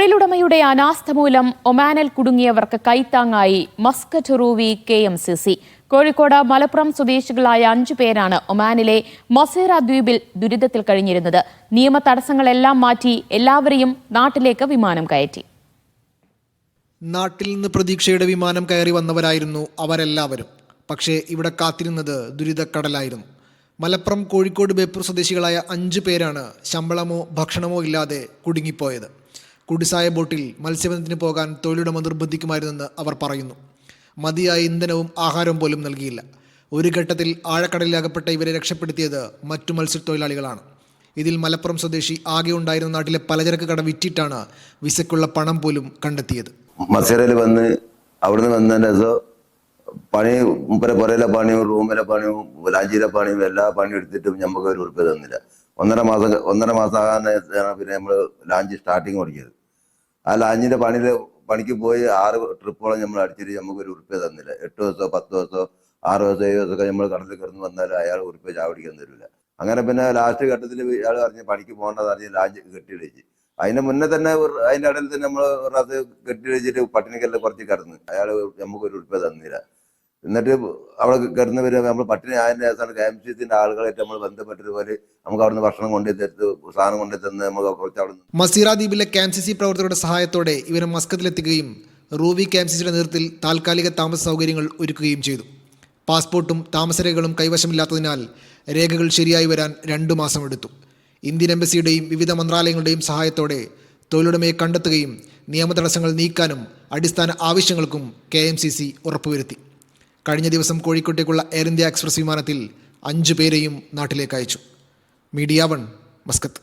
തൊഴിലുടമയുടെ അനാസ്ഥ മൂലം ഒമാനിൽ കുടുങ്ങിയവർക്ക് കൈത്താങ്ങായി Muscat Ruwi KMCC. Kozhikode Malappuram സ്വദേശികളായ 5 പേരാണ് ഒമാനിലെ മൊസേറ ദ്വീപിൽ ദുരിതത്തിൽ കഴിഞ്ഞിരുന്നത്. നിയമ തടസ്സങ്ങളെല്ലാം മാറ്റി എല്ലാവരെയും നാട്ടിലേക്ക് വിമാനം കയറ്റി. നാട്ടിൽ നിന്ന് പ്രതീക്ഷയുടെ വിമാനം കയറി വന്നവരായിരുന്നു അവരെല്ലാവരും. പക്ഷേ ഇവിടെ കാത്തിരുന്നത് ദുരിതക്കടലായിരുന്നു. മലപ്പുറം കോഴിക്കോട് ബേപ്പൂർ സ്വദേശികളായ 5 പേരാണ് ശമ്പളമോ ഭക്ഷണമോ ഇല്ലാതെ കുടുങ്ങിപ്പോയത്. കുടിസായ ബോട്ടിൽ മത്സ്യബന്ധനത്തിന് പോകാൻ തൊഴിലുടമ നിർബന്ധിക്കുമായിരുന്നെന്ന് അവർ പറയുന്നു. മതിയായ ഇന്ധനവും ആഹാരവും പോലും നൽകിയില്ല. ഒരു ഘട്ടത്തിൽ ആഴക്കടലിൽ അകപ്പെട്ട ഇവരെ രക്ഷപ്പെടുത്തിയത് മറ്റു മത്സ്യത്തൊഴിലാളികളാണ്. ഇതിൽ മലപ്പുറം സ്വദേശി ആകെ ഉണ്ടായിരുന്ന നാട്ടിലെ പലചരക്ക് കട വിറ്റിട്ടാണ് വിസയ്ക്കുള്ള പണം പോലും കണ്ടെത്തിയത്. മസേറയിൽ വന്ന് അവിടുന്ന് വന്നതിൻ്റെ പണി പുരയിലെ പണിയും റൂമിലെ പണിയും ലാഞ്ചിയിലെ പണിയും എല്ലാ പണിയും എടുത്തിട്ടും നമുക്ക് ഒരു ഉറുപ്പ്യ തന്നില്ല. ഒന്നര മാസം ആകാൻ പിന്നെ നമ്മൾ ലാഞ്ച് സ്റ്റാർട്ടിങ് തുടങ്ങിയത്. ആ ലാഞ്ചിന്റെ പണിക്ക് പോയി 6 ട്രിപ്പോളം നമ്മൾ അടിച്ചിട്ട് നമുക്ക് ഒരു ഉറുപ്പ്യ തന്നില്ല. 8 ദിവസമോ 10 ദിവസമോ 6 ദിവസമോ 7 ദിവസമൊക്കെ നമ്മൾ കടലിൽ കിടന്ന് വന്നാലും അയാൾ ഉറുപ്പ്യ ചാവടിക്കാൻ തരില്ല. അങ്ങനെ പിന്നെ ലാസ്റ്റ് ഘട്ടത്തിൽ ഇയാൾ പറഞ്ഞ് പണിക്ക് പോകേണ്ടത് അറിഞ്ഞ് ലാഞ്ച് കെട്ടിയിടിച്ച്. അതിന്റെ മുന്നേ തന്നെ അതിന്റെ ഇടയിൽ തന്നെ നമ്മൾ അത് കെട്ടിയിടിച്ചിട്ട് പട്ടിണിക്കെല്ലാം കുറച്ച് കിടന്ന് അയാൾ നമുക്ക് ഒരു ഉറുപ്പ്യ തന്നില്ല. എന്നിട്ട് അവിടെ കിടന്നവര് നമ്മൾ പട്ടിണി ആയതിന്റെ ശേഷമാണ് KMCCന്റെ ആളുകളായിട്ട് നമ്മൾ ബന്ധപ്പെട്ടതുപോലെ നമുക്ക് അവിടുന്ന് ഭക്ഷണം കൊണ്ടുതരുത്ത് സാധനം കൊണ്ടു തന്ന് നമുക്ക് കുറച്ച് അവിടെ മസീറ ദ്വീപിലെ KMCC പ്രവർത്തകരുടെ സഹായത്തോടെ ഇവരെ മസ്കത്തിലെത്തിക്കുകയും റൂവി KMCCയുടെ നേതൃത്വത്തിൽ താൽക്കാലിക താമസ സൗകര്യങ്ങൾ ഒരുക്കുകയും ചെയ്തു. പാസ്പോർട്ടും താമസരേഖകളും കൈവശമില്ലാത്തതിനാൽ രേഖകൾ ശരിയായി വരാൻ 2 മാസം എടുത്തു. ഇന്ത്യൻ എംബസിയുടെയും വിവിധ മന്ത്രാലയങ്ങളുടെയും സഹായത്തോടെ തൊഴിലുടമയെ കണ്ടെത്തുകയും നിയമതടസ്സങ്ങൾ നീക്കാനും അടിസ്ഥാന ആവശ്യങ്ങൾക്കും KMCC ഉറപ്പുവരുത്തി. കഴിഞ്ഞ ദിവസം കോഴിക്കോട്ടേക്കുള്ള എയർ ഇന്ത്യ എക്സ്പ്രസ് വിമാനത്തിൽ 5 പേരെയും നാട്ടിലേക്ക് അയച്ചു. Media 1 Muscat.